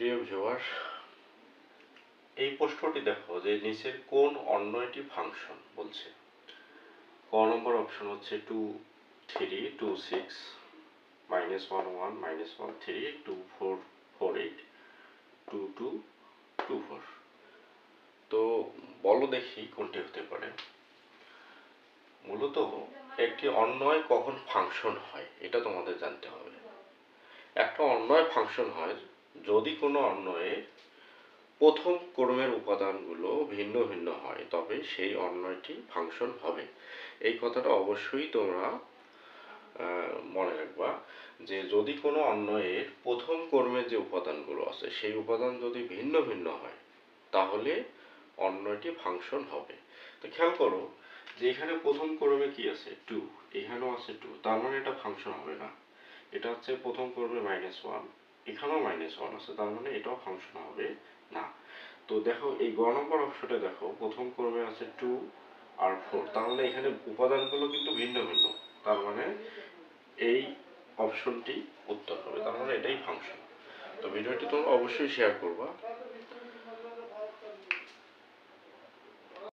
প্রিয় ভিউয়ার, এই প্রশ্নটি দেখো যে নিচের কোন অন্যটি ফাংশন বলছে। ক নম্বর অপশন হচ্ছে 2 3 2 6 -1 1 -1 3 2 4 4 8 2 2 2 4। তো বলো দেখি কোনটি হতে পারে। মূলত একটি অন্বয় কখন ফাংশন হয় এটা তোমাদের জানতে হবে। একটা অন্বয় ফাংশন হয় যদি কোনো অন্বয়ের প্রথম ক্রমের উপাদানগুলো ভিন্ন ভিন্ন হয়, তবে সেই অন্বয়টি ফাংশন হবে। এই কথাটা অবশ্যই তোমরা মনে রাখবা যে যদি কোনো অন্বয়ের প্রথম ক্রমের যে উপাদানগুলো আছে সেই উপাদান যদি ভিন্ন ভিন্ন হয় তাহলে অন্যটি ফাংশন হবে। তো খেয়াল করো যে এখানে প্রথম ক্রমে কি আছে 2, এখানেও আছে 2, তার মানে এটা ফাংশন হবে না। এটা হচ্ছে প্রথম ক্রমে -1, এখানেও -1 আছে, তার মানে এটাও ফাংশন হবে না। তো দেখো এই গ নম্বর অপশনটা দেখো, প্রথম ক্রমে আছে 2 আর 4, তার মানে এখানে উপাদানগুলো কিন্তু ভিন্ন ভিন্ন, তার মানে এই অপশনটি উত্তর হবে, তার মানে এটাই ফাংশন। তো ভিডিওটি তোমরা অবশ্যই শেয়ার করবা।